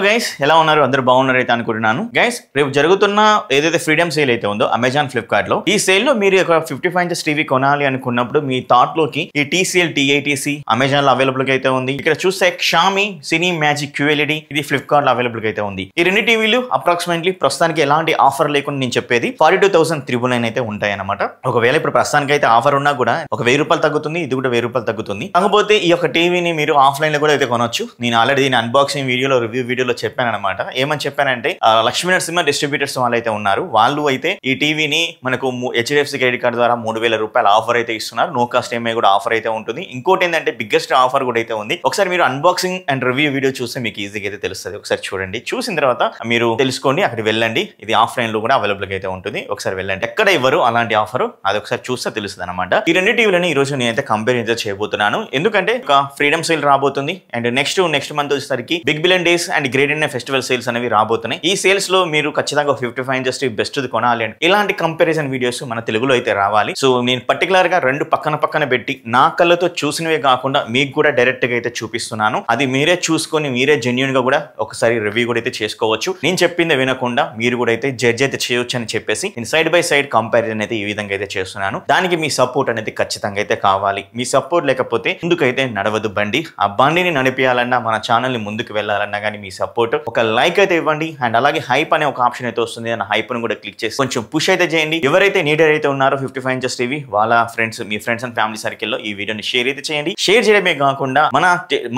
Guys ఎలా ఉన్నారు అందరూ బాగున్నారైతే అనుకుంటున్నాను గైస్ రేపు జరుగుతున్న ఏదైతే ఫ్రీడమ్ సేల్ అయితే ఉందో అమెజాన్ ఫ్లిప్కార్ట్ లో ఈ సేల్ లో మీరు ఒక 55 ఇంచెస్ టీవీ కొనాలి అనుకున్నప్పుడు మీ థాట్ లోకి ఈ TCL T80C అమెజాన్ లో అవైలబుల్ గా అయితే ఉంది. ఇక్కడ చూస్తే Xiaomi Cine Magic QLED ఇది ఫ్లిప్కార్ట్ లో అవైలబుల్ గా అయితే ఉంది. ఈ రెండు టీవీలు అప్రాక్సిమేట్లీ ప్రస్తుతానికి ఎలాంటి ఆఫర్ లేకుండా నేను చెప్పేది 42,399 అయితే ఉంటాయి అన్నమాట. ఒకవేళ ఇప్పుడు ప్రస్తుతానికి అయితే ఆఫర్ ఉన్నా కూడా ఒక 1000 రూపాయలు తగ్గుతుంది, ఇది కూడా 1000 రూపాయలు తగ్గుతుంది. కాకపోతే ఈ యొక్క టీవీని మీరు ఆఫ్లైన్ లో కూడా అయితే కొనొచ్చు. నేను ఆల్రెడీ దీని అన్బాక్సింగ్ వీడియోలో రివ్యూ వీడియోలో చెప్పాను అనమాట. ఏమని చెప్పానంటే లక్ష్మీ నరసింహ డిస్ట్రిబ్యూటర్స్ వాళ్ళు అయితే ఉన్నారు, వాళ్ళు అయితే ఈ టీవీని మనకు HDFC క్రెడిట్ కార్డు ద్వారా 3000 రూపాయల ఆఫర్ అయితే ఇస్తున్నారు. నో కాస్ట్ EMI కూడా ఆఫర్ అయితే ఉంటుంది. ఇంకోటి ఏంటంటే బిగ్గెస్ట్ ఆఫర్ కూడా అయితే ఉంది. ఒకసారి మీరు అన్బాక్సింగ్ అండ్ రివ్యూ వీడియో చూస్తే మీకు ఈజీగా అయితే తెలుస్తుంది. ఒకసారి చూడండి, చూసిన తర్వాత మీరు తెలుసుకోండి, అక్కడికి వెళ్ళండి. ఇది ఆఫ్లైన్ లో కూడా అవైలబుల్ గా అయితే ఉంటుంది. ఒకసారి వెళ్ళండి, ఎక్కడ ఇవ్వరు అలాంటి ఆఫర్, అది ఒకసారి చూస్తే తెలుస్తుంది అనమాట. ఈ రెండు టీవీలని ఈ రోజు నేనైతే కంపేర్ అయితే చేయబోతున్నాను. ఎందుకంటే ఒక ఫ్రీడమ్ సేల్ రాబోతుంది అండ్ నెక్స్ట్ మంత్ వచ్చేసరికి big billion days and great Indian festival sales అనేవి రాబోతున్నాయి. ఈ సేల్స్ లో మీరు ఖచ్చితంగా 55 ఇంచెస్ బెస్ట్ కొనాలి అంటే ఇలాంటి కంపారిజన్ వీడియోస్ మన తెలుగులో అయితే రావాలి. సో నేను పర్టికులర్ గా రెండు పక్కన పెట్టి నా కళ్ళతో చూసినవే కాకుండా మీకు కూడా డైరెక్ట్ గా అయితే చూపిస్తున్నాను. అది మీరే చూసుకొని మీరే జెన్యూన్ గా కూడా ఒకసారి రివ్యూ కూడా అయితే చేసుకోవచ్చు. నేను చెప్పింది వినకుండా మీరు కూడా అయితే జడ్జ్ అయితే చేయొచ్చు అని చెప్పేసి నేను సైడ్ బై సైడ్ కంపారిజన్ అయితే ఈ విధంగా అయితే చేస్తున్నాను. దానికి మీ సపోర్ట్ అనేది ఖచ్చితంగా అయితే కావాలి. మీ సపోర్ట్ లేకపోతే ముందుకైతే నడవదు బండి. ఆ బండిని నడిపేయాలన్నా మన ఛానల్ ని ముందుకు వెళ్ళాలన్నా కానీ మీ సపోర్ట్ ఒక లైక్ అయితే ఇవ్వండి అండ్ అలాగే హైప్ అనే ఒక ఆప్షన్ అయితే వస్తుంది. ఆ హైప్ ను కూడా క్లిక్ చేసి కొంచెం పుష్ అయితే చేయండి. ఎవరైతే నీడర్ అయితే ఉన్నారో 55 ఇంచెస్ టీవీ వాళ్ళ మీ ఫ్రెండ్స్ అండ్ ఫ్యామిలీ సర్కిల్ లో ఈ వీడియోని షేర్ అయితే చేయండి. షేర్ చేయడమే కాకుండా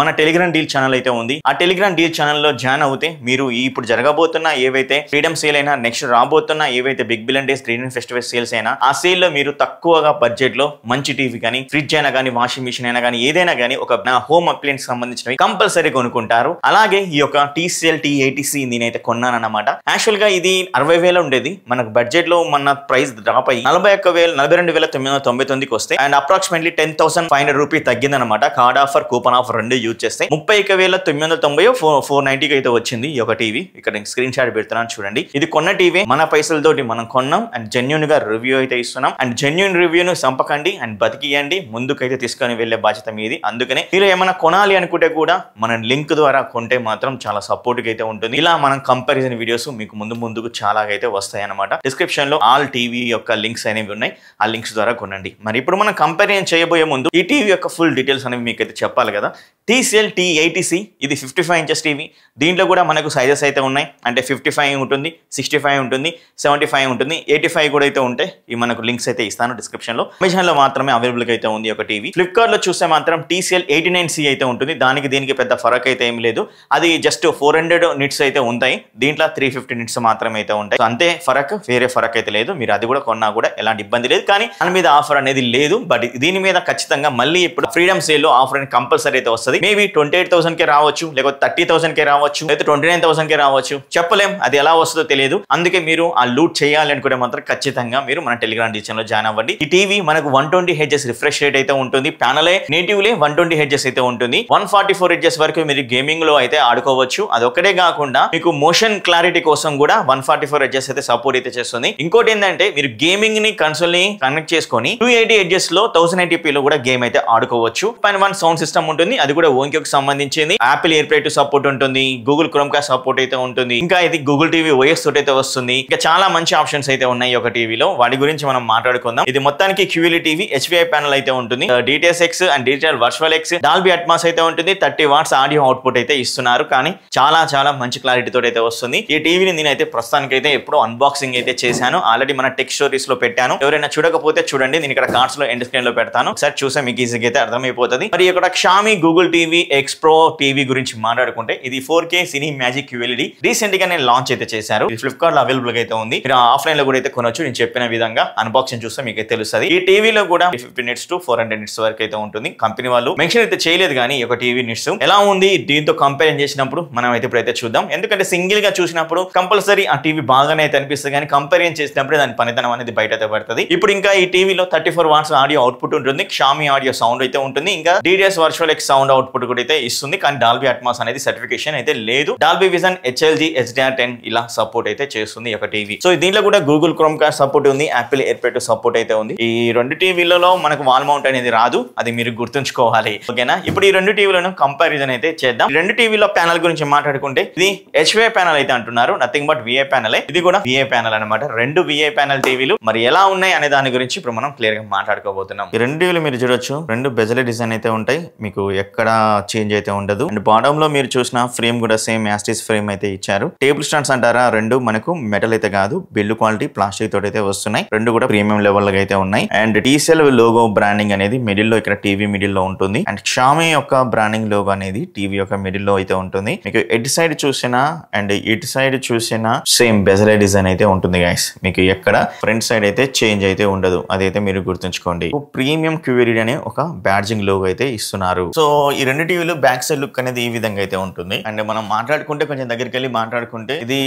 మన టెలిగ్రామ్ డీల్ ఛానల్ అయితే ఉంది. ఆ టెలిగ్రామ్ డీల్ ఛానల్ లో జాయిన్ అవుతే మీరు ఇప్పుడు జరగబోతున్న ఏవైతే ఫ్రీడమ్ సేల్ అయినా నెక్స్ట్ రాబోతున్న ఏవైతే big billion days great Indian festival sales అయినా ఆ సేల్ లో మీరు తక్కువగా బడ్జెట్ లో మంచి టీవీ కానీ ఫ్రిడ్జ్ అయినా కానీ వాషింగ్ మిషన్ అయినా కానీ ఏదైనా కానీ ఒక హోమ్ అప్లయన్స్ సంబంధించినవి కంపల్సరీ కొనుక్కుంటారు. అలాగే ఈ యొక్క TCL T80C నేనైతే కొన్నాను అన్నమాట. యాక్చువల్ గా ఇది 60,000 ఉండేది. మనకు బడ్జెట్ లో మన ప్రైస్ డ్రాప్ అయ్యి 42,999కి వస్తే అండ్ అప్రాక్సిమేట్లీ 10,500 రూపీస్ తగ్గిందనమాట. కార్డ్ ఆఫర్ కూపన్ ఆఫర్ రెండు యూజ్ చేస్తే 31,990 490కి అయితే వచ్చింది ఈ యొక్క టీవీ. ఇక్కడ స్క్రీన్ షాట్ పెడుతున్నాను చూడండి. ఇది కొన్న టీవీ మన పైసలతోటి మనం కొన్నాం అండ్ జెన్యూన్ గా రివ్యూ అయితే ఇస్తున్నాం. అండ్ జెన్యూన్ రివ్యూను చంపకండి అండ్ బతికియండి, ముందుకైతే తీసుకొని వెళ్లే బాధ్యత మీది. అందుకనే మీరు ఏమైనా కొనాలి అనుకుంటే కూడా మన లింక్ ద్వారా కొంటే మాత్రం చాలా సపోర్ట్ అయితే ఉంటుంది. ఇలా మనం కంపారిజన్ వీడియోస్ మీకు ముందుకు చాలా అయితే వస్తాయి అన్నమాట. డిస్క్రిప్షన్ లో ఆల్ టీవీ యొక్క లింక్స్ అనేవి ఉన్నాయి, ఆ లింక్స్ ద్వారా కొనండి. మరి ఇప్పుడు మనం కంపారిజన్ చేయబోయే ముందు ఈ టీవీ యొక్క ఫుల్ డీటెయిల్స్ అనేవి మీకు అయితే చెప్పాలి కదా. TCL T80C ఇది 55 ఇంచెస్ టీవీ. దీంట్లో కూడా మనకు సైజెస్ అయితే ఉన్నాయి. అంటే 55 ఉంటుంది, 65 ఉంటుంది, 75 ఉంటుంది, 85 కూడా అయితే ఉంటాయి. ఈ మనకు లింక్స్ అయితే ఇస్తాను డిస్క్రిప్షన్ లో. అమెజాన్ లో మాత్రమే అవైలబుల్ గా అయితే ఉంది ఒక టీవీ. ఫ్లిప్కార్ట్ లో చూస్తే మాత్రం TCL 89C అయితే ఉంటుంది. దీనికి పెద్ద ఫరక్ అయితే ఏం లేదు. అది జస్ట్ 400 నిట్స్ అయితే ఉంటాయి, దీంట్లో 350 నిట్స్ మాత్రమే అయితే ఉంటాయి. అంతే ఫరక్, వేరే ఫరక్ అయితే లేదు. మీరు అది కూడా కొన్నా కూడా ఎలాంటి ఇబ్బంది లేదు. కానీ దాని మీద ఆఫర్ అనేది లేదు. బట్ దీని మీద ఖచ్చితంగా మళ్ళీ ఇప్పుడు ఫ్రీడమ్ సేల్ లో ఆఫర్ అనేది కంపల్సరీ అయితే వస్తుంది. మేబీ 28,000కే రావచ్చు, లేకపోతే 30,000కే రావచ్చు, లేకపోతే 29,000కే రావచ్చు, చెప్పలేం. అది ఎలా వస్తుందో తెలియదు. అందుకే మీరు ఆ లూట్ చేయాలి అనుకుంటే మాత్రం ఖచ్చితంగా మీరు మన టెలిగ్రామ్ డిజిటల్ లో జాయిన్ అవ్వండి. ఈ టీవీ మనకు 120 హెడ్జెస్ రిఫ్రెష్ రేట్ అయితే ఉంటుంది. ప్యానలే నేటివ్లే 120 హెడ్జెస్ అయితే ఉంటుంది. 144 హెడ్జెస్ వరకు మీరు గేమింగ్ లో అయితే ఆడుకోవచ్చు. అది ఒకటే కాకుండా మీకు మోషన్ క్లారిటీ కోసం కూడా 144 హెడ్జెస్ అయితే సపోర్ట్ అయితే చేస్తుంది. ఇంకోటి ఏంటంటే మీరు గేమింగ్ ని కన్సోల్ ని కనెక్ట్ చేసుకొని 280 హెడ్జెస్ లో 1080p లో కూడా గేమ్ అయితే ఆడుకోవచ్చు. 1 సౌండ్ సిస్టమ్ ఉంటుంది, అది కూడా ఓంకి సంబంధించింది. Apple air play to support ఉంటుంది, గూగుల్ క్రోమ్ కాస్ట్ సపోర్ట్ అయితే ఉంటుంది. ఇంకా ఇది గూగుల్ టీవీ OS తోటి అయితే వస్తుంది. ఇంకా చాలా మంచి ఆప్షన్స్ అయితే ఉన్నాయి ఒక టీవీలో, వాటి గురించి మనం మాట్లాడుకుందాం. ఇది మొత్తానికి QLED టీవీ, HDMI ప్యానల్ అయితే ఉంటుంది, DTS:X and digital virtual X, Dolby Atmos అయితే ఉంటుంది, 30 వాట్స్ ఆడియో అవుట్పుట్ అయితే ఇస్తున్నారు. కానీ చాలా మంచి క్లారిటీ తోటి అయితే వస్తుంది. ఈ టీవీని నేనైతే ప్రస్తుతానికి అయితే ఎప్పుడో అన్బాక్సింగ్ అయితే చేశాను. ఆల్రెడీ మన టెక్ స్టోరీస్ లో పెట్టాను. ఎవరైనా చూడకపోతే చూడండి, నేను ఇక్కడ కార్డ్స్ లో ఎండ్ స్క్రీన్ లో పెడతాను. ఒకసారి చూసే మీకు ఈజీగా అయితే అర్థమైపోతుంది. మరి ఇక్కడ Xiaomi Google TV X Pro TV గురించి మాట్లాడుకుంటే ఇది 4K Cine Magic QLED recent గా నేను లాంచ్ అయితే చేశారు. ఇది ఫ్లిప్కార్ట్ లో అవైలబుల్ గా అయితే ఉంది. మీరు ఆఫ్లైన్ లో కూడా అయితే కొనొచ్చు. నేను చెప్పిన విధంగా అన్బాక్సింగ్ చూస్తే మీకు తెలుస్తుంది. ఈ టీవీలో కూడా 50 నిట్స్ టు 400 నిట్స్ వరకు అయితే ఉంటుంది. కంపెనీ వాళ్ళు మెన్షన్ అయితే చేయలేదు కానీ ఒక టీవీ నిట్స్ ఎలా ఉంది దీంతో కంపేర్ చేసినప్పుడు మనం అయితే ఇప్పుడైతే చూద్దాం. ఎందుకంటే సింగిల్ గా చూసినప్పుడు కంపల్సరీ ఆ టీవీ బాగానే అయితే అనిపిస్తుంది, కానీ కంపేర్ చేసినప్పుడు దాని పనితనం అనేది బయట అయితే పడుతుంది. ఇప్పుడు ఇంకా ఈ టీవీలో 34 వాట్స్ ఆడియో అవుట్పుట్ ఉంటుంది, Xiaomi ఆడియో సౌండ్ అయితే ఉంటుంది, ఇంకా DTS virtual X sound output కూడా అయితే ఇస్తుంది. కానీ డాల్బీ అట్మాస్ అనేది సర్టిఫికేషన్ అయితే లేదు. డాల్బీ విజన్ HLG HDR10 ఇలా సపోర్ట్ అయితే చేస్తుంది ఒక టీవీ. సో దీంట్లో కూడా గూగుల్ క్రోమ్ కాస్ట్ సపోర్ట్ ఉంది, Apple air play to support అయితే ఉంది. ఈ రెండు టీవీలలో మనకు వాల్ మౌంట్ అనేది రాదు, అది మీరు గుర్తుంచుకోవాలి. ఓకేనా? ఇప్పుడు ఈ రెండు టీవీలను కంపారిజన్ అయితే చేద్దాం. రెండు టీవీలో ప్యానల్ గురించి మాట్లాడుకుంటే ఇది హెచ్వే ప్యానల్ అయితే అంటున్నారు, నథింగ్ బట్ విఏ ప్యానల్. ఇది కూడా విఏ ప్యానల్ అనమాట. రెండు విఏ ప్యానల్ టీవీలు మరి ఎలా ఉన్నాయి అనే దాని గురించి ఇప్పుడు మనం క్లియర్ గా మాట్లాడుకోబోతున్నాం. ఈ రెండు టీవీలు మీరు చూడొచ్చు, రెండు బెజల్ డిజైన్ అయితే ఉంటాయి, మీకు ఎక్కడ చేంజ్ అయితే ఉండదు. అండ్ బాటమ్ లో మీరు చూసిన ఫ్రేమ్ కూడా సేమ్ యాస్టిస్ ఫ్రేమ్ అయితే ఇచ్చారు. టేబుల్ స్టాండ్స్ అంటారా, రెండు మనకు మెటల్ అయితే కాదు, బిల్డ్ క్వాలిటీ ప్లాస్టిక్ తోటి అయితే వస్తున్నాయి. రెండు కూడా ప్రీమియం లెవెల్ గా అయితే ఉన్నాయి. అండ్ టీసెల్ లోగో బ్రాండింగ్ అనేది మిడిల్ లో ఇక్కడ టీవీ మిడిల్ లో ఉంటుంది. అండ్ షామీ యొక్క బ్రాండింగ్ లోగో అనేది టీవీ యొక్క మిడిల్ లో అయితే ఉంటుంది. మీకు ఎటు సైడ్ చూసినా అండ్ ఇటు సైడ్ చూసినా సేమ్ బెజల్ డిజైన్ అయితే ఉంటుంది గైస్. మీకు ఎక్కడ ఫ్రంట్ సైడ్ అయితే చేంజ్ అయితే ఉండదు, అదైతే మీరు గుర్తుంచుకోండి. ప్రీమియం క్యూరీడ్ అనే ఒక బ్యాడ్జింగ్ లోగో అయితే ఇస్తున్నారు. సో ఈ రెండు టీవీలు బ్యాక్ సైడ్ లుక్ అనేది ఈ విధంగా అయితే ఉంటుంది. అండ్ మనం మాట్లాడుకుంటే కొంచెం దగ్గరికి వెళ్ళి మాట్లాడుకుంటే ఇది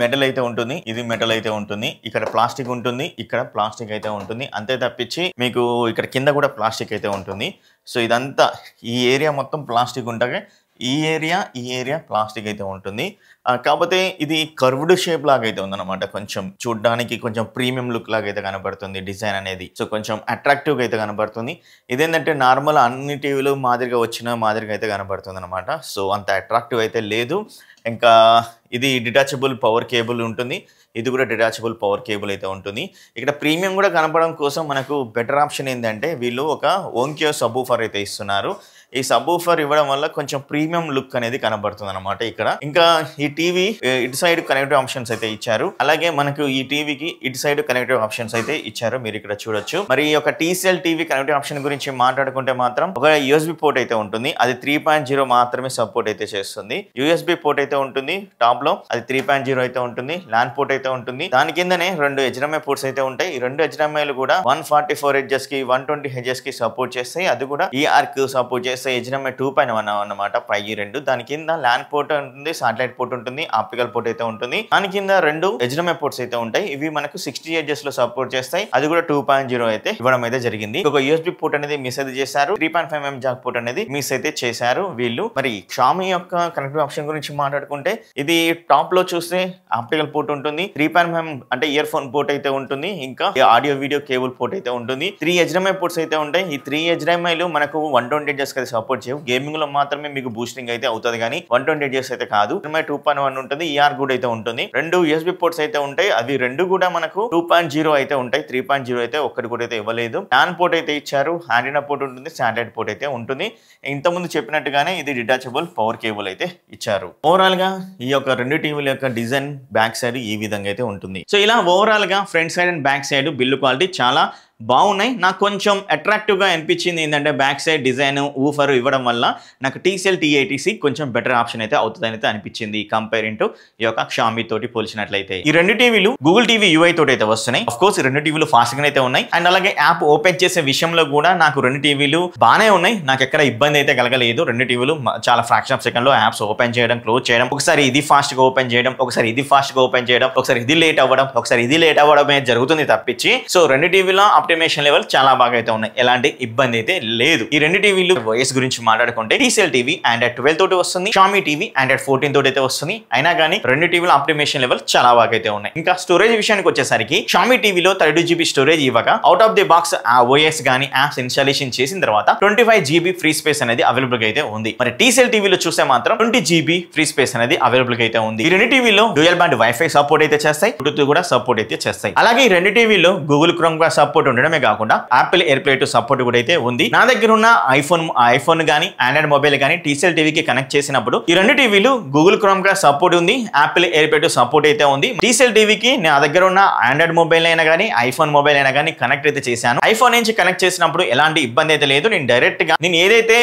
మెటల్ అయితే ఉంటుంది, ఇది మెటల్ అయితే ఉంటుంది, ఇక్కడ ప్లాస్టిక్ ఉంటుంది, ఇక్కడ ప్లాస్టిక్ అయితే ఉంటుంది. అంతే తప్పించి మీకు ఇక్కడ కింద కూడా ప్లాస్టిక్ అయితే ఉంటుంది. సో ఇదంతా ఈ ఏరియా మొత్తం ప్లాస్టిక్ ఉంటుంది, ఈ ఏరియా ప్లాస్టిక్ అయితే ఉంటుంది. కాకపోతే ఇది కర్వ్డ్ షేప్ లాగా అయితే ఉందన్నమాట. కొంచెం చూడడానికి కొంచెం ప్రీమియం లుక్ లాగా అయితే కనబడుతుంది డిజైన్ అనేది. సో కొంచెం అట్రాక్టివ్గా అయితే కనబడుతుంది. ఇదేంటంటే నార్మల్ అన్ని టీవీలు మాదిరిగా వచ్చిన మాదిరిగా అయితే కనబడుతుంది అనమాట. సో అంత అట్రాక్టివ్ అయితే లేదు. ఇంకా ఇది డిటాచబుల్ పవర్ కేబుల్ ఉంటుంది, ఇది కూడా డిటాచబుల్ పవర్ కేబుల్ అయితే ఉంటుంది. ఇక్కడ ప్రీమియం కూడా కనపడడం కోసం మనకు బెటర్ ఆప్షన్ ఏంటంటే వీళ్ళు ఒక ఓంకియో సబ్బూఫర్ అయితే ఇస్తున్నారు. ఈ సబ్బూఫర్ ఇవ్వడం వల్ల కొంచెం ప్రీమియం లుక్ అనేది కనబడుతుంది అనమాట ఇక్కడ. ఇంకా ఈ టీవీ ఇటు సైడ్ కనెక్టివ్ ఆప్షన్స్ అయితే ఇచ్చారు, అలాగే మనకు ఈ టీవీకి ఇటు సైడ్ కనెక్టివ్ ఆప్షన్స్ అయితే ఇచ్చారు, మీరు ఇక్కడ చూడొచ్చు. మరి ఈ యొక్క టీసీఎల్ టీవీ కనెక్టివ్ ఆప్షన్ గురించి మాట్లాడుకుంటే మాత్రం ఒక యూఎస్బీ పోర్ట్ అయితే ఉంటుంది, అది 3.0 మాత్రమే సపోర్ట్ అయితే చేస్తుంది. యూఎస్బీ పోర్ట్ అయితే ఉంటుంది టాప్ లో, అది 3.0 అయితే ఉంటుంది. ల్యాన్ పోర్ట్ అయితే ఉంటుంది, దాని కిందనే రెండు HDMI పోర్ట్స్ అయితే ఉంటాయి. ఈ రెండు HDMIలు కూడా 144 హెచ్ఎస్ కి 120 హెచ్ఎస్ కి సపోర్ట్ చేస్తాయి, అది కూడా ER కి సపోర్ట్ చేస్తాయి. HDMI 2.1 అన్నమాట పైకి రెండు. దాని కింద ల్యాన్ పోర్ట్ ఉంటుంది, సాటిలైట్ పోర్ట్ ఉంటుంది, ఆప్టికల్ పోర్ట్ అయితే ఉంటుంది. దాని కింద రెండు HDMI పోర్ట్స్ అయితే ఉంటాయి, ఇవి మనకు 60 హెచ్ఎస్ లో సపోర్ట్ చేస్తాయి, అది కూడా 2.0 అయితే ఇవ్వడం అయితే జరిగింది. ఒక USB పోర్ట్ అనేది మిస్ అయితే చేశారు, 3.5mm జాక్ పోర్ట్ అనేది మిస్ అయితే చేశారు వీళ్ళు. మరి షామీ యొక్క కనెక్టివ్ ఆప్షన్ గురించి మాట్లాడుకుంటే ఇది టాప్ లో చూస్తే ఆప్టికల్ పోర్ట్ ఉంటుంది, 3.5mm అంటే ఇయర్ ఫోన్ పోర్ట్ అయితే ఉంటుంది, ఇంకా ఆడియో వీడియో కేబుల్ పోర్ట్ అయితే ఉంటుంది. 3 HDMI పోర్ట్స్ అయితే ఉంటాయి. ఈ 3 HDMIలు మనకు 120 హెచ్ఎస్ కి సపోర్ట్ చేయవు, గేమింగ్ లో మాత్రమే మీకు బూస్టింగ్ అయితే అవుతుంది కానీ 120 హెచ్ఎస్ అయితే కాదు. 2.1 ఉంటుంది, ER కూడా అయితే ఉంటుంది. రెండు USB పోర్ట్స్ అయితే ఉంటాయి, అవి రెండు కూడా మనకు 2.0 అయితే ఉంటాయి, 3.0 అయితే ఒక్కటి కూడా అయితే ఇవ్వలేదు. ల్యాన్ పోర్ట్ అయితే ఇచ్చారు, యాంటీనా పోర్ట్ ఉంటుంది, శాటిలైట్ పోర్ట్ అయితే ఉంటుంది. ఇంతకుముందు చెప్పినట్టుగానే ఇది డిటాచబుల్ పవర్ కేబుల్ అయితే ఇచ్చారు. ఓవరాల్ గా ఈ యొక్క రెండు టీవీల యొక్క డిజైన్ బ్యాక్ సైడ్ ఈ విధంగా అయితే ఉంటుంది. సో ఇలా ఓవరాల్ గా front side and back side build quality చాలా బాగున్నాయి. నాకు కొంచెం అట్రాక్టివ్ గా అనిపించింది ఏంటంటే బ్యాక్ సైడ్ డిజైన్ ఊఫర్ ఇవ్వడం వల్ల నాకు TCL T80C కొంచెం బెటర్ ఆప్షన్ అయితే అవుతుందని అయితే అనిపించింది కంపేరింగ్ టు ఈ యొక్క షామీ తోటి పోల్చినట్లయితే. ఈ రెండు టీవీలు గూగుల్ టీవీ UI తోటి అయితే వస్తున్నాయి. ఆఫ్ కోర్స్ ఈ రెండు టీవీలు ఫాస్ట్ గా అయితే ఉన్నాయి. అండ్ అలాగే యాప్ ఓపెన్ చేసే విషయంలో కూడా నాకు రెండు టీవీలు బాగానే ఉన్నాయి, నాకు ఎక్కడ ఇబ్బంది అయితే కలగలేదు. రెండు టీవీలు చాలా ఫ్రాక్షన్ ఆఫ్ సెకండ్ లో యాప్స్ ఓపెన్ చేయడం, క్లోజ్ చేయడం, ఒకసారి ఇది ఫాస్ట్ గా ఓపెన్ చేయడం, ఒకసారి ఇది ఫాస్ట్ గా ఓపెన్ చేయడం, ఒకసారి ఇది లేట్ అవ్వడం, ఒకసారి ఇది లేట్ అవ్వడమే జరుగుతుంది తప్పించి సో రెండు టీవీలో ఆప్టిమేషన్ లెవెల్ చాలా బాగా అయితే ఉన్నాయి, ఎలాంటి ఇబ్బంది అయితే లేదు. ఈ రెండు టీవీలు వాయిస్ గురించి మాట్లాడుకుంటే TCL టీవీ Android 12 తోటి వస్తుంది, షామీ టీవీ Android 14 తోటి అయితే వస్తుంది. అయినా కానీ రెండు టీవీల ఆప్టిమేషన్ లెవెల్ చాలా బాగా అయితే ఉన్నాయి. ఇంకా స్టోరేజ్ విషయానికి వచ్చేసరికి షామీ టీవీలో 32GB స్టోరేజ్ ఇవ్వగా out of the box OS గానీ యాప్స్ ఇన్స్టాలేషన్ చేసిన తర్వాత 25GB ఫ్రీ స్పేస్ అనేది అవైలబుల్ గా అయితే ఉంది. మరి TCL టీవీలో చూస్తే మాత్రం 20GB ఫ్రీ స్పేస్ అనేది అవైలబుల్ గా అయితే ఉంది. ఈ రెండు టీవీలో డ్యూయల్ బ్యాండ్ వైఫై సపోర్ట్ అయితే చేస్తాయి, బ్లూటూత్ కూడా సపోర్ట్ అయితే చేస్తాయి. అలాగే ఈ రెండు టీవీలో గూగుల్ క్రోమ్ కూడా సపోర్ట్ ఉండడమే కాకుండా Apple AirPlay to సపోర్ట్ కూడా అయితే ఉంది. నా దగ్గర ఉన్న ఐఫోన్ గానీ ఆండ్రాయిడ్ మొబైల్ గానీ TCL టీవీకి కనెక్ట్ చేసినప్పుడు ఈ రెండు టీవీలు గూగుల్ క్రోమ్ గా సపోర్ట్ ఉంది, Apple AirPlay to సపోర్ట్ అయితే ఉంది. TCL టీవీకి నా దగ్గర ఉన్న ఆండ్రాయిడ్ మొబైల్ అయినా కానీ ఐఫోన్ మొబైల్ అయినా కానీ కనెక్ట్ అయితే చేశాను. ఐఫోన్ నుంచి కనెక్ట్ చేసినప్పుడు ఎలాంటి ఇబ్బంది అయితే లేదు. నేను డైరెక్ట్ గా నేను ఏదైతే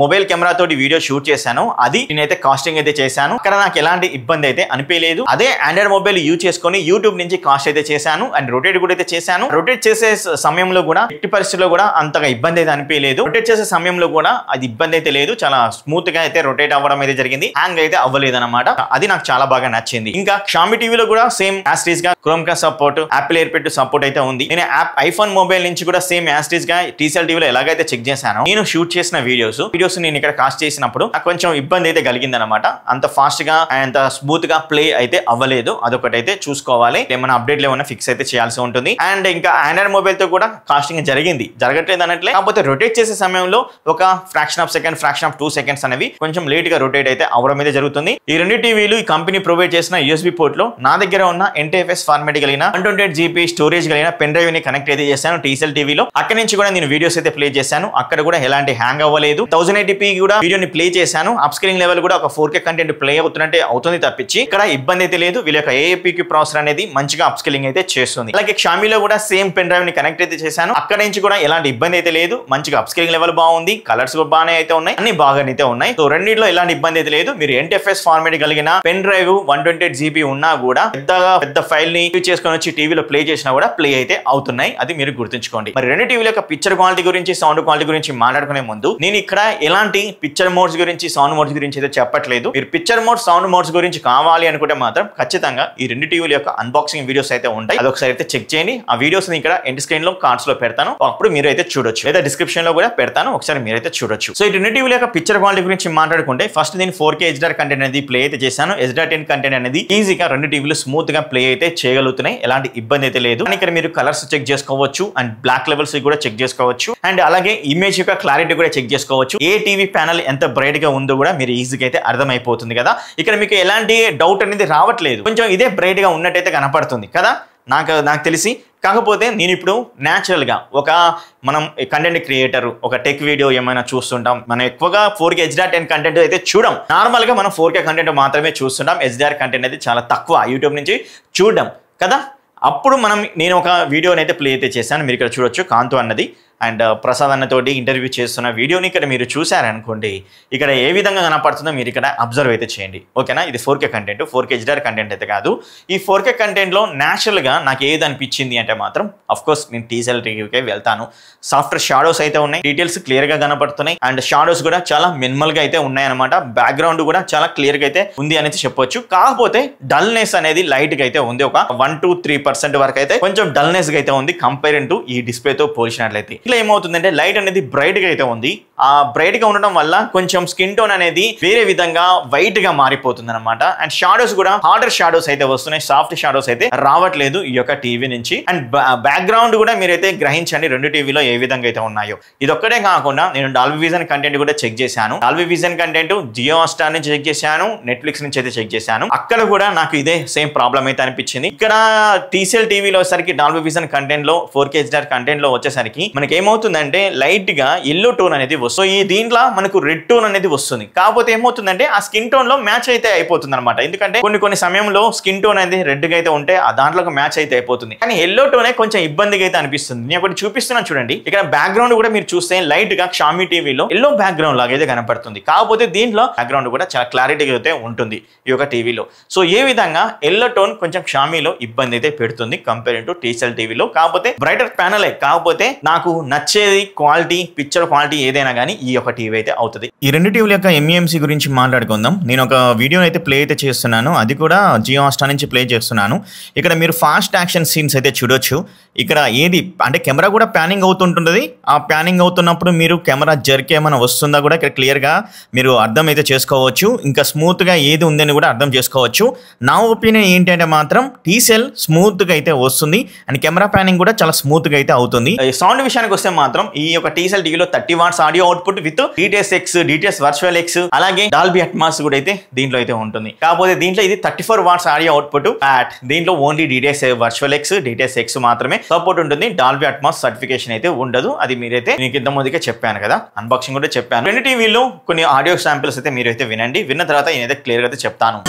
మొబైల్ కెమెరా తోటి వీడియో షూట్ చేశానో అది నేనైతే కాస్టింగ్ అయితే చేశాను, అక్కడ నాకు ఎలాంటి ఇబ్బంది అయితే అనిపించలేదు. అదే ఆండ్రాయిడ్ మొబైల్ యూజ్ చేసుకొని యూట్యూబ్ నుంచి కాస్ట్ అయితే చేశాను అండ్ రొటేట్ కూడా అయితే చేశాను. రొటేట్ చేసే సమయంలో కూడా ఎట్టి పరిస్థితుల్లో కూడా అంతగా ఇబ్బంది అయితే అనిపించలేదు. రొటేట్ చేసే సమయంలో కూడా అది ఇబ్బంది అయితే లేదు, చాలా స్మూత్ గా అయితే రొటేట్ అవ్వడం అయితే జరిగింది, హ్యాంగ్ అయితే అవ్వలేదు అనమాట. అది నాకు చాలా బాగా నచ్చింది. ఇంకా షామీ టీవీలో కూడా సేమ్ యాస్టీస్ గా క్రోమ్ కా support, Apple AirPlay to support అయితే ఉంది. నేను ఐఫోన్ మొబైల్ నుంచి కూడా సేమ్ యాస్టీస్ గా TCL టీవీలో ఎలాగైతే చెక్ చేశాను, నేను షూట్ చేసిన వీడియోస్ నేను ఇక్కడ కాస్ట్ చేసినప్పుడు నాకు కొంచెం ఇబ్బంది అయితే కలిగింది అనమాట. అంత ఫాస్ట్ గా అంత స్మూత్ గా ప్లే అయితే అవ్వలేదు, అదొకటి అయితే చూసుకోవాలి. ఏమైనా అప్డేట్ ఏమైనా ఫిక్స్ అయితే చేయాల్సి ఉంటుంది. అండ్ ఇంకా ఆండ్రాయిడ్ మొబైల్ తో కూడా కాస్టింగ్ జరగట్లేదు అనట్లే, కాకపోతే రొటేట్ చేసే సమయంలో ఒక fraction of second, fraction of 2 seconds అనేవి కొంచెం లేట్ గా రొటేట్ అయితే అవడం అయితే జరుగుతుంది. ఈ రెండు టీవీలు ఈ కంపెనీ ప్రొవైడ్ చేసిన USB పోర్ట్ లో నా దగ్గర ఉన్న NTFS ఫార్మాట్ కలిగిన 128 GB స్టోరేజ్ కలిగిన పెన్ డ్రైవ్ ని కనెక్ట్ అయితే చేశాను TCL టీవీలో. అక్కడ నుంచి కూడా నేను వీడియోస్ అయితే ప్లే చేశాను. అక్కడ కూడా ఎలాంటి హ్యాంగ్ అవ్వలేదు. 1080p కూడా వీడియోని ప్లే చేశాను. అప్ స్క్రీన్ లెవెల్ కూడా ఒక 4K కంటెంట్ ప్లే అవుతున్నట్టే అవుతుంది తప్పించి ఇక్కడ ఇబ్బంది అయితే లేదు. వీళ్ళ యొక్క AAPQ ప్రాసెసర్ అనేది మంచిగా అప్ స్కేలింగ్ అయితే చేస్తుంది. అలాగే Xiaomiలో కూడా సేమ్ పెన్ డ్రైవ్ ని కనెక్ట్ అయితే చేశాను. అక్కడ నుంచి కూడా ఎలాంటి ఇబ్బంది అయితే లేదు. మంచిగా అప్ స్కేలింగ్ లెవెల్ బాగుంది, కలర్స్ కూడా బాగానే అయితే ఉన్నాయి, అన్ని బాగానే అయితే ఉన్నాయి. సో రెండిట్లో ఎలాంటి ఇబ్బంది అయితే లేదు. మీరు NTFS ఫార్మాట్ కలిగిన పెన్ డ్రైవ్ 128 GB ఉన్నా కూడా పెద్ద ఫైల్ ని యూజ్ చేసుకొని వచ్చి టీవీలో ప్లే చేసినా కూడా ప్లే అయితే అవుతున్నాయి. అది మీరు గుర్తుంచుకోండి. మరి రెండు టీవీల యొక్క పిక్చర్ క్వాలిటీ గురించి, సౌండ్ క్వాలిటీ గురించి మాట్లాడుకునే ముందు నేను ఇక్కడ ఎలాంటి పిక్చర్ మోడ్స్ గురించి, సౌండ్ మోడ్స్ గురించి అయితే చెప్పట్లేదు. మీరు పిక్చర్ మోడ్స్, సౌండ్ మోడ్స్ గురించి కావాలి అనుకుంటే మాత్రం ఖచ్చితంగా ఈ రెండు టీవీల యొక్క అన్బాక్సింగ్ వీడియోస్ అయితే ఉంటాయి. అదొకసారి అయితే చెక్ చేయండి. ఆ వీడియోస్ ఇక్కడ ఎండ్ స్క్రీన్ లో కార్డ్స్ లో పెడతాను, అప్పుడు మీరు అయితే చూడొచ్చు, లేదా డిస్క్రిప్షన్ లో కూడా పెడతాను, ఒకసారి మీరైతే చూడొచ్చు. సో ఈ రెండు టీవీల యొక్క పిక్చర్ క్వాలిటీ గురించి మాట్లాడుకుంటే ఫస్ట్ నేను 4K HDR కంటెంట్ అనేది ప్లే అయితే చేశాను. HDR10 కంటెంట్ అనేది ఈజీగా రెండు టీవీలు స్మూత్ గా ప్లే అయితే చేయగలుగుతున్నాయి. ఎలాంటి ఇబ్బంది అయితే లేదు. ఇక్కడ మీరు కలర్స్ చెక్ చేసుకోవచ్చు అండ్ బ్లాక్ లెవెల్స్ కూడా చెక్ చేసుకోవచ్చు అండ్ అలాగే ఇమేజ్ యొక్క క్లారిటీ కూడా చెక్ చేసుకోవచ్చు. ఏ టీవీ ప్యానల్ ఎంత బ్రైట్ గా ఉందో కూడా మీరు ఈజీగా అయితే అర్థమైపోతుంది కదా. ఇక్కడ మీకు ఎలాంటి డౌట్ అనేది రావట్లేదు. కొంచెం ఇదే బ్రైట్ గా ఉన్నట్టయితే కనపడుతుంది కదా నాకు తెలిసి. కాకపోతే నేను ఇప్పుడు న్యాచురల్ గా మనం కంటెంట్ క్రియేటర్ ఒక టెక్ వీడియో ఏమైనా చూస్తుంటాం. మనం ఎక్కువగా 4K HDR10 కంటెంట్ అయితే చూడం. నార్మల్ గా మనం 4K కంటెంట్ మాత్రమే చూస్తుంటాం. HDR కంటెంట్ అయితే చాలా తక్కువ యూట్యూబ్ నుంచి చూడడం కదా. అప్పుడు నేను ఒక వీడియోని అయితే ప్లే అయితే చేశాను. మీరు ఇక్కడ చూడొచ్చు, కాంతు అన్నది అండ్ ప్రసాద్ అన్నతోటి ఇంటర్వ్యూ చేస్తున్న వీడియోని ఇక్కడ మీరు చూసారనుకోండి, ఇక్కడ ఏ విధంగా కనపడుతుందో మీరు ఇక్కడ అబ్జర్వ్ అయితే చేయండి. ఓకేనా, ఇది 4K content, 4K HDR content అయితే కాదు. ఈ 4K కంటెంట్లో న్యాచురల్గా నాకు ఏది అనిపించింది అంటే మాత్రం అఫ్కోర్స్ నేను TCL టీవీకే వెళ్తాను. సాఫ్ట్వేర్ షాడోస్ అయితే ఉన్నాయి, డీటెయిల్స్ క్లియర్గా కనపడుతున్నాయి అండ్ షాడోస్ కూడా చాలా మినిమల్గా అయితే ఉన్నాయన్నమాట. బ్యాక్గ్రౌండ్ కూడా చాలా క్లియర్గా అయితే ఉంది అనేది చెప్పొచ్చు. కాకపోతే డల్నెస్ అనేది లైట్గా అయితే ఉంది. ఒక 1 to 3% వరకు అయితే కొంచెం డల్నెస్గా అయితే ఉంది కంపేరింగ్ టు ఈ డిస్ప్లేతో పోల్చినట్లయితే. ఇట్లా ఏమవుతుందంటే లైట్ అనేది బ్రైట్ గా అయితే ఉంది. ఆ బ్రైట్ గా ఉండడం వల్ల కొంచెం స్కిన్ టోన్ అనేది వేరే విధంగా వైట్ గా మారిపోతుంది అనమాట. అండ్ షాడోస్ కూడా హార్డర్ షాడోస్ అయితే వస్తున్నాయి, సాఫ్ట్ షాడోస్ అయితే రావట్లేదు ఈ యొక్క టీవీ నుంచి. అండ్ బ్యాక్గ్రౌండ్ కూడా మీరైతే గ్రహించండి రెండు టీవీలో ఏ విధంగా అయితే ఉన్నాయో. ఇది ఒక్కటే కాకుండా నేను డాల్బీ విజన్ కంటెంట్ కూడా చెక్ చేశాను. Dolby vision content Jio Hotstar నుంచి చెక్ చేశాను, నెట్ఫ్లిక్స్ నుంచి అయితే చెక్ చేశాను. అక్కడ కూడా నాకు ఇదే సేమ్ ప్రాబ్లం అయితే అనిపించింది. ఇక్కడ TCL టీవీలో వచ్చేసరికి డాల్బీ విజన్ కంటెంట్ లో 4K HDR కంటెంట్ లో వచ్చేసరికి మనకి ఏమవుతుందంటే లైట్ గా ఎల్లో టోన్ అనేది వస్తుంది. ఈ దీంట్లో మనకు రెడ్ టోన్ అనేది వస్తుంది. కాకపోతే ఏమవుతుందంటే ఆ స్కిన్ టోన్ లో మ్యాచ్ అయితే అయిపోతుంది అనమాట. ఎందుకంటే కొన్ని సమయంలో స్కిన్ టోన్ అనేది రెడ్ గా అయితే ఉంటే ఆ దాంట్లో మ్యాచ్ అయితే అయిపోతుంది. కానీ ఎల్లో టోనే కొంచెం ఇబ్బందిగా అయితే అనిపిస్తుంది. నేను ఒకటి చూపిస్తున్నాను చూడండి. ఇక్కడ బ్యాక్గ్రౌండ్ కూడా మీరు చూస్తే లైట్ గా Xiaomi టీవీలో ఎల్లో బ్యాక్గ్రౌండ్ లాగా అయితే కనపడుతుంది. కాకపోతే దీంట్లో బ్యాక్గ్రౌండ్ కూడా చాలా క్లారిటీగా అయితే ఉంటుంది ఈ యొక్క టీవీలో. సో ఏ విధంగా ఎల్లో టోన్ కొంచెం Xiaomiలో ఇబ్బంది అయితే పెడుతుంది కంపేరింగ్ టు TCL టీవీలో. కాకపోతే బ్రైటర్ ప్యానలే, కాకపోతే నాకు నచ్చేది క్వాలిటీ, పిక్చర్ క్వాలిటీ ఏదైనా కానీ ఈ యొక్క టీవీ అయితే అవుతుంది. ఈ రెండు టీవీల యొక్క MEMC గురించి మాట్లాడుకుందాం. నేను ఒక వీడియో అయితే ప్లే అయితే చేస్తున్నాను, అది కూడా జియో హాట్‌స్టార్ నుంచి ప్లే చేస్తున్నాను. ఇక్కడ మీరు ఫాస్ట్ యాక్షన్ సీన్స్ అయితే చూడొచ్చు. ఇక్కడ ఏది అంటే కెమెరా కూడా ప్యానింగ్ అవుతుంటుంది. ఆ ప్యానింగ్ అవుతున్నప్పుడు మీరు కెమెరా జర్క్ ఏమైనా వస్తుందా కూడా ఇక్కడ క్లియర్గా మీరు అర్థం అయితే చేసుకోవచ్చు. ఇంకా స్మూత్గా ఏది ఉందని కూడా అర్థం చేసుకోవచ్చు. నా ఒపీనియన్ ఏంటంటే మాత్రం TCL స్మూత్గా అయితే వస్తుంది అండ్ కెమెరా ప్యానింగ్ కూడా చాలా స్మూత్గా అయితే అవుతుంది. సౌండ్ విషయానికి వస్తే మాత్రం ఈ యొక్క TCL టీవీలో 30 watts audio output with DTS-X, DTS virtual X అలాగే డాల్బీ అట్మాస్ కూడా అయితే దీంట్లో అయితే ఉంటుంది. కాకపోతే దీంట్లో ఇది 34 watts ఆడియో అవుట్పుట్. దీంట్లో only DTS virtual X, DTS-X మాత్రమే సపోర్ట్ ఉంటుంది. డాల్బీ అట్మాస్ సర్టిఫికేషన్ అయితే ఉండదు. అది మీరైతే మీకు ఇంత ముందుకే చెప్పాను కదా, అన్బాక్సింగ్ కూడా చెప్పాను. రెండు టీవీలో కొన్ని ఆడియో శాంపిల్స్ అయితే మీరైతే వినండి. విన్న తర్వాత నేనైతే క్లియర్ గా అయితే చెప్తాను.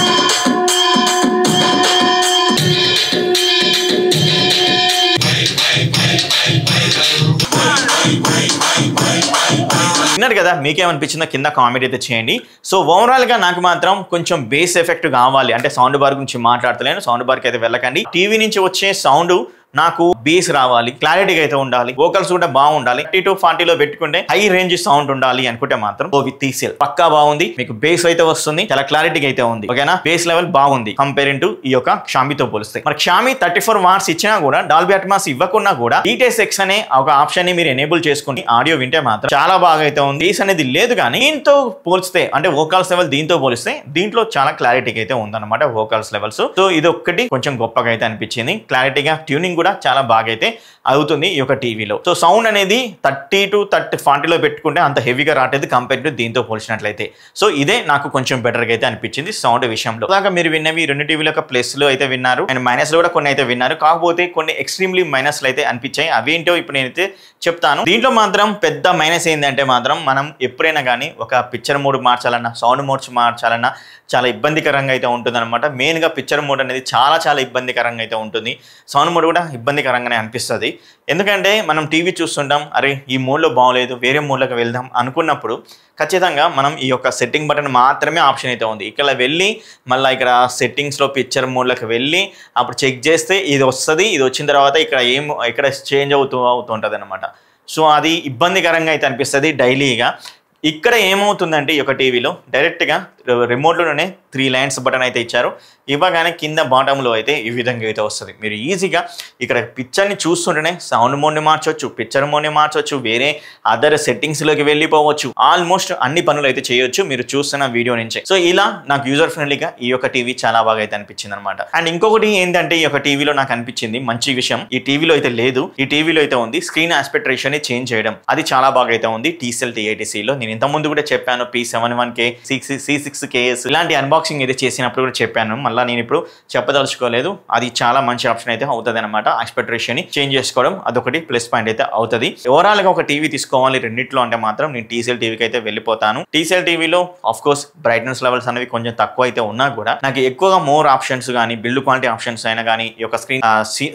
విన్నారు కదా, మీకేమనిపించిందో కింద కామెంట్ అయితే చేయండి. సో ఓవరాల్ గా నాకు మాత్రం కొంచెం బేస్ ఎఫెక్ట్ కావాలి. అంటే సౌండ్ బార్ గురించి మాట్లాడతలేను, సౌండ్ బార్కి అయితే వెళ్ళకండి. టీవీ నుంచి వచ్చే సౌండ్ నాకు బేస్ రావాలి, క్లారిటీగా అయితే ఉండాలి, వోకల్స్ కూడా బాగుండాలి. 30 to 40లో పెట్టుకుంటే హై రేంజ్ సౌండ్ ఉండాలి అనుకుంటే మాత్రం విత్ TCL పక్కా బాగుంది. మీకు బేస్ అయితే వస్తుంది, చాలా క్లారిటీగా అయితే ఉంది. ఓకేనా, బేస్ లెవెల్ బాగుంది కంపేరింగ్ టు ఈ యొక్క Xiaomiతో పోలిస్తే. మరి Xiaomi 34 watts ఇచ్చినా కూడా, డాల్బీ అట్మాస్ ఇవ్వకున్నా కూడా DTS-X అనే ఒక ఆప్షన్ ని మీరు ఎనేబుల్ చేసుకుని ఆడియో వింటే మాత్రం చాలా బాగా అయితే ఉంది. బేస్ అనేది లేదు, కానీ దీంతో పోలిస్తే అంటే వోకల్స్ లెవెల్ దీంతో పోలిస్తే దీంట్లో చాలా క్లారిటీగా అయితే ఉందన్నమాట వోకల్స్ లెవెల్స్. సో ఇది ఒక్కటి కొంచెం గొప్పగా అయితే అనిపించింది. క్లారిటీగా ట్యూనింగ్ కూడా చాలా బాగా అయితే అవుతుంది ఈ యొక్క టీవీలో. సో సౌండ్ అనేది 30 to 40లో పెట్టుకుంటే అంత హెవీగా రావట్లేదు కంపేర్ టు దీంతో పోల్చినట్లయితే. సో ఇదే నాకు కొంచెం బెటర్గా అయితే అనిపించింది సౌండ్ విషయంలో. అలాగా మీరు విన్నవి 2 టీవీల యొక్క ప్లస్లు అయితే విన్నారు అండ్ మైనస్లు కూడా కొన్ని అయితే విన్నారు. కాకపోతే కొన్ని ఎక్స్ట్రీమ్లీ మైనస్లు అయితే అనిపించాయి. అవేంటో ఇప్పుడు నేనైతే చెప్తాను. దీంట్లో మాత్రం పెద్ద మైనస్ ఏంటంటే మాత్రం మనం ఎప్పుడైనా కానీ ఒక పిక్చర్ మోడ్ మార్చాలన్నా సౌండ్ మోడ్స్ మార్చాలన్నా చాలా ఇబ్బందికరంగా అయితే ఉంటుంది అనమాట. మెయిన్గా పిక్చర్ మోడ్ అనేది చాలా ఇబ్బందికరంగా అయితే ఉంటుంది. సౌండ్ మోడ్ కూడా ఇబ్బందికరంగానే అనిపిస్తుంది. ఎందుకంటే మనం టీవీ చూస్తుంటాం, అరే ఈ మోడ్లో బాగోలేదు వేరే మోడ్లోకి వెళ్దాం అనుకున్నప్పుడు ఖచ్చితంగా మనం ఈ యొక్క సెట్టింగ్ బటన్ మాత్రమే ఆప్షన్ అయితే ఉంది. ఇక్కడ వెళ్ళి మళ్ళీ ఇక్కడ సెట్టింగ్స్లో పిక్చర్ మోడ్లోకి వెళ్ళి అప్పుడు చెక్ చేస్తే ఇది వస్తుంది. ఇది వచ్చిన తర్వాత ఇక్కడ చేంజ్ అవుతుంటుంది అనమాట. సో అది ఇబ్బందికరంగా అయితే అనిపిస్తుంది డైలీగా. ఇక్కడ ఏమవుతుందంటే ఈ యొక్క టీవీలో డైరెక్ట్గా రిమోట్లోనే 3 లైన్స్ బటన్ అయితే ఇచ్చారు. ఇవ్వగానే కింద బాటంలో అయితే ఈ విధంగా అయితే వస్తుంది. మీరు ఈజీగా ఇక్కడ పిక్చర్ని చూస్తుంటేనే సౌండ్ మోడ్ని మార్చవచ్చు, పిక్చర్ మోడ్ని మార్చవచ్చు, వేరే అదర్ సెట్టింగ్స్లోకి వెళ్ళిపోవచ్చు. ఆల్మోస్ట్ అన్ని పనులు అయితే చేయొచ్చు మీరు చూస్తున్న వీడియో నుంచే. సో ఇలా నాకు యూజర్ ఫ్రెండ్లీగా ఈ యొక్క టీవీ చాలా బాగా అయితే అనిపించింది అనమాట. అండ్ ఇంకొకటి ఏంటంటే ఈ యొక్క టీవీలో నాకు అనిపించింది మంచి విషయం, ఈ టీవీలో అయితే లేదు, ఈ టీవీలో అయితే ఉంది స్క్రీన్ ఆస్పెక్ట్ రేషియో ని చేంజ్ చేయడం. అది చాలా బాగా అయితే ఉంది TCL T80Cలో. నేను ఇంత ముందు కూడా చెప్పాను P71K C6KS ఇలాంటి అన్బాక్సింగ్ అయితే చేసినప్పుడు కూడా చెప్పాను. మళ్ళీ నేను ఇప్పుడు చెప్పదలుచుకోలేదు. అది చాలా మంచి ఆప్షన్ అయితే అవుతుంది అనమాట. ఆస్పెక్ట్ రేషియోని చేంజ్ చేసుకోవడం అదొకటి ప్లస్ పాయింట్ అయితే అవుతుంది. ఓవరాల్ గా ఒక టీవీ తీసుకోవాలి రెండిట్లో అంటే మాత్రం నేను TCL టీవీకి అయితే వెళ్ళిపోతాను. TCL టీవీలో ఆఫ్ కోర్స్ బ్రైట్నెస్ లెవెల్స్ అనేవి కొంచెం తక్కువ అయితే ఉన్నా కూడా నాకు ఎక్కువగా మోర్ ఆప్షన్స్ కానీ బిల్డ్ క్వాలిటీ ఆప్షన్స్ అయినా కానీ ఈ యొక్క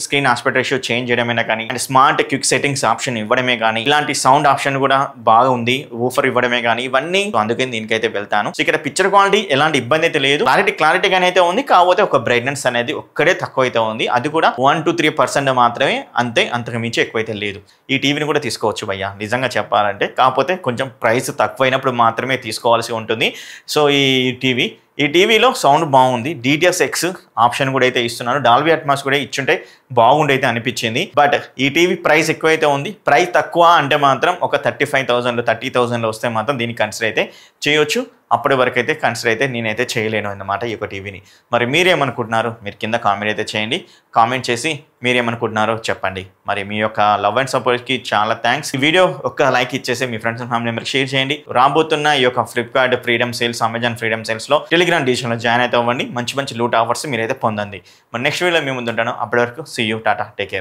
స్క్రీన్ ఆస్పెక్ట్ రేషియో చేంజ్ చేయడమైనా కానీ and smart quick settings option ఇవ్వడమే కానీ ఇలాంటి సౌండ్ ఆప్షన్ కూడా బాగా ఉంది, ఊఫర్ ఇవ్వడమే కానీ ఇవన్నీ అందుకే దీనికైతే వెళ్తాను. సో ఇక్కడ పిక్చర్ క్వాలిటీ ఎలాంటి ఇబ్బంది అయితే లేదు, క్లారిటీగానే అయితే ఉంది. కాకపోతే ఒక బ్రైట్నెస్ అనేది ఒక్కడే తక్కువ అయితే ఉంది. అది కూడా 1 to 3% మాత్రమే, అంతే, అంతకు మించి ఎక్కువైతే లేదు. ఈ టీవీని కూడా తీసుకోవచ్చు భయ్యా నిజంగా చెప్పాలంటే. కాకపోతే కొంచెం ప్రైస్ తక్కువైనప్పుడు మాత్రమే తీసుకోవాల్సి ఉంటుంది. సో ఈ టీవీలో సౌండ్ బాగుంది, DTS:X ఆప్షన్ కూడా అయితే ఇస్తున్నాను, డాల్బీ అట్మాస్ కూడా ఇచ్చుంటే బాగుండైతే అనిపించింది. బట్ ఈ టీవీ ప్రైస్ ఎక్కువైతే ఉంది. ప్రైస్ తక్కువ అంటే మాత్రం ఒక 35,000 30,000లో వస్తే మాత్రం దీన్ని కన్సిడర్ అయితే చేయొచ్చు. అప్పటి వరకు అయితే కన్సిడర్ అయితే నేనైతే చేయలేను అన్నమాట ఈ యొక్క టీవీని. మరి మీరేమనుకుంటున్నారు? మీరు కింద కామెంట్ అయితే చేయండి. కామెంట్ చేసి మీరేమనుకుంటున్నారో చెప్పండి. మరి మీ యొక్క లవ్ అండ్ సపోర్ట్కి చాలా థ్యాంక్స్. ఈ వీడియో ఒక లైక్ ఇచ్చేసి మీ ఫ్రెండ్స్ అండ్ ఫ్యామిలీ మెంబర్కి షేర్ చేయండి. రాబోతున్న ఈ యొక్క Flipkart freedom sales, Amazon freedom సేల్స్లో టెలిగ్రామ్ డిజిటల్లో జాయిన్ అయితే అవ్వండి. మంచి లూట్ ఆఫర్స్ మీరైతే పొందండి. మరి నెక్స్ట్ వీడియోలో మీ ముందు ఉంటాను. అప్పటి వరకు see you, tata, take care.